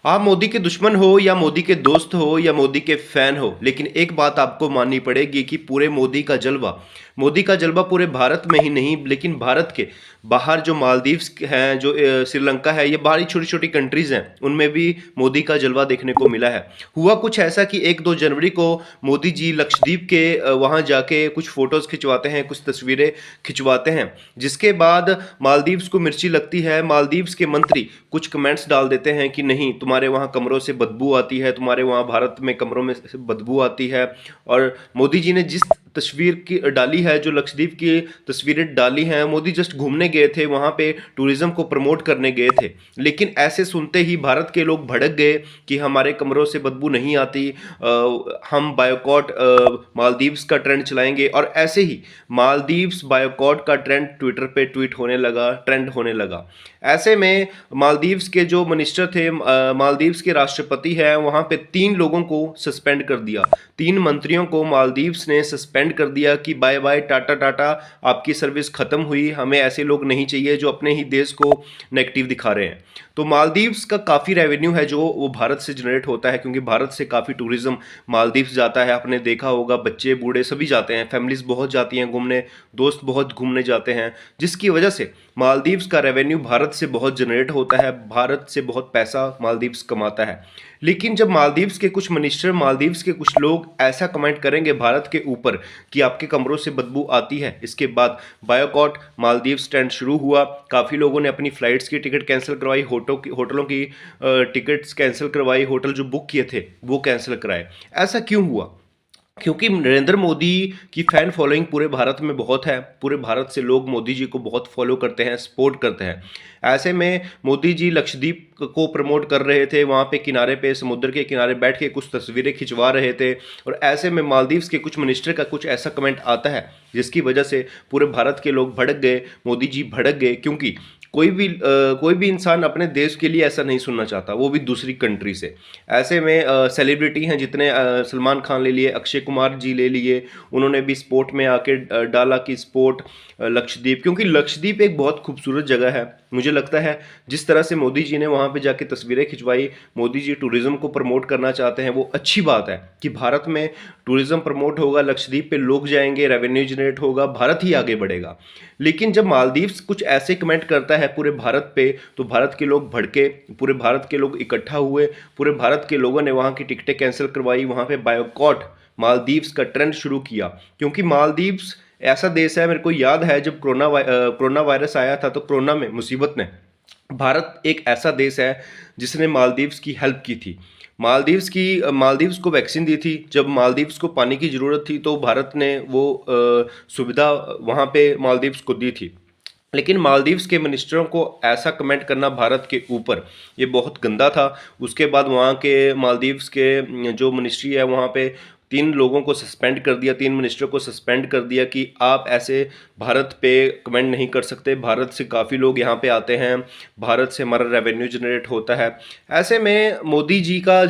आप मोदी के दुश्मन हो या मोदी के दोस्त हो या मोदी के फैन हो, लेकिन एक बात आपको माननी पड़ेगी कि पूरे मोदी का जलवा पूरे भारत में ही नहीं, लेकिन भारत के बाहर जो मालदीव्स हैं, जो श्रीलंका है, ये बाहरी छोटी छोटी कंट्रीज हैं, उनमें भी मोदी का जलवा देखने को मिला है। हुआ कुछ ऐसा कि 1-2 जनवरी को मोदी जी लक्षद्वीप के वहाँ जाके कुछ फोटोज खिंचवाते हैं, कुछ तस्वीरें खिंचवाते हैं, जिसके बाद मालदीव्स को मिर्ची लगती है। मालदीव्स के मंत्री कुछ कमेंट्स डाल देते हैं कि नहीं, तुम्हारे वहाँ कमरों से बदबू आती है, तुम्हारे वहाँ भारत में कमरों में से बदबू आती है। और मोदी जी ने जिस तस्वीर की डाली है, जो लक्षद्वीप की तस्वीरें डाली हैं, मोदी जस्ट घूमने गए थे, वहाँ पे टूरिज्म को प्रमोट करने गए थे, लेकिन ऐसे सुनते ही भारत के लोग भड़क गए कि हमारे कमरों से बदबू नहीं आती, हम बायोकॉट मालदीव्स का ट्रेंड चलाएंगे। और ऐसे ही मालदीव्स बायोकॉट का ट्रेंड ट्विटर पे ट्रेंड होने लगा। ऐसे में मालदीव्स के जो मिनिस्टर थे, मालदीव्स के राष्ट्रपति हैं, वहाँ पे 3 लोगों को सस्पेंड कर दिया। 3 मंत्रियों को मालदीव्स ने सस्पेंड कर दिया कि बाय बाय, टाटा टाटा, आपकी सर्विस खत्म हुई, हमें ऐसे लोग नहीं चाहिए जो अपने ही देश को नेगेटिव दिखा रहे हैं। तो मालदीव्स का काफ़ी रेवेन्यू है जो वो भारत से जनरेट होता है, क्योंकि भारत से काफ़ी टूरिज्म मालदीव्स जाता है। आपने देखा होगा, बच्चे बूढ़े सभी जाते हैं, फैमिलीज बहुत जाती हैं घूमने, दोस्त बहुत घूमने जाते हैं, जिसकी वजह से मालदीव्स का रेवेन्यू भारत से बहुत जनरेट होता है, भारत से बहुत पैसा मालदीव्स कमाता है। लेकिन जब मालदीव्स के कुछ मिनिस्टर, मालदीव्स के कुछ लोग ऐसा कमेंट करेंगे भारत के ऊपर कि आपके कमरों से बदबू आती है, इसके बाद बायोकॉट मालदीव्स ट्रेंड शुरू हुआ। काफ़ी लोगों ने अपनी फ़्लाइट्स की टिकट कैंसिल करवाई, होटलों की टिकट्स कैंसिल करवाई, होटल जो बुक किए थे वो कैंसिल कराए। ऐसा क्यों हुआ? क्योंकि नरेंद्र मोदी की फैन फॉलोइंग पूरे भारत में बहुत है, पूरे भारत से लोग मोदी जी को बहुत फॉलो करते हैं, सपोर्ट करते हैं। ऐसे में मोदी जी लक्षद्वीप को प्रमोट कर रहे थे, वहाँ पे किनारे पे, समुद्र के किनारे बैठ के कुछ तस्वीरें खिंचवा रहे थे, और ऐसे में मालदीव्स के कुछ मिनिस्टर का कुछ ऐसा कमेंट आता है जिसकी वजह से पूरे भारत के लोग भड़क गए, मोदी जी भड़क गए। क्योंकि कोई भी इंसान अपने देश के लिए ऐसा नहीं सुनना चाहता, वो भी दूसरी कंट्री से। ऐसे में सेलिब्रिटी हैं जितने, सलमान खान ले लिए, अक्षय कुमार जी ले लिए, उन्होंने भी स्पोर्ट में आके डाला कि स्पोर्ट लक्षद्वीप, क्योंकि लक्षद्वीप एक बहुत खूबसूरत जगह है। मुझे लगता है जिस तरह से मोदी जी ने वहाँ पे जाके तस्वीरें खिंचवाई, मोदी जी टूरिज्म को प्रमोट करना चाहते हैं, वो अच्छी बात है कि भारत में टूरिज्म प्रमोट होगा, लक्षद्वीप पे लोग जाएंगे, रेवेन्यू जनरेट होगा, भारत ही आगे बढ़ेगा। लेकिन जब मालदीव्स कुछ ऐसे कमेंट करता है पूरे भारत पे, तो भारत के लोग भड़के, पूरे भारत के लोग इकट्ठा हुए, पूरे भारत के लोगों ने वहाँ की टिकटें कैंसिल करवाई, वहाँ पे बायोकॉट मालदीव्स का ट्रेंड शुरू किया। क्योंकि मालदीव्स ऐसा देश है, मेरे को याद है जब कोरोना वायरस आया था, तो कोरोना में मुसीबत में भारत एक ऐसा देश है जिसने मालदीव्स की हेल्प की थी। मालदीव्स को वैक्सीन दी थी, जब मालदीव्स को पानी की ज़रूरत थी तो भारत ने वो सुविधा वहाँ पे मालदीव्स को दी थी। लेकिन मालदीव्स के मिनिस्टरों को ऐसा कमेंट करना भारत के ऊपर, ये बहुत गंदा था। उसके बाद वहाँ के मालदीव्स के जो मिनिस्ट्री है, वहाँ पे 3 लोगों को सस्पेंड कर दिया, 3 मिनिस्टर को सस्पेंड कर दिया कि आप ऐसे भारत पे कमेंट नहीं कर सकते, भारत से काफ़ी लोग यहाँ पे आते हैं, भारत से हमारा रेवेन्यू जनरेट होता है। ऐसे में मोदी जी का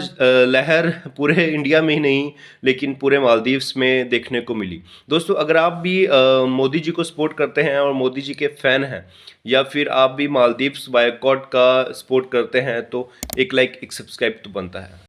लहर पूरे इंडिया में ही नहीं, लेकिन पूरे मालदीव्स में देखने को मिली। दोस्तों, अगर आप भी मोदी जी को सपोर्ट करते हैं और मोदी जी के फ़ैन हैं, या फिर आप भी मालदीव्स बायकॉट का सपोर्ट करते हैं, तो एक लाइक, एक सब्सक्राइब तो बनता है।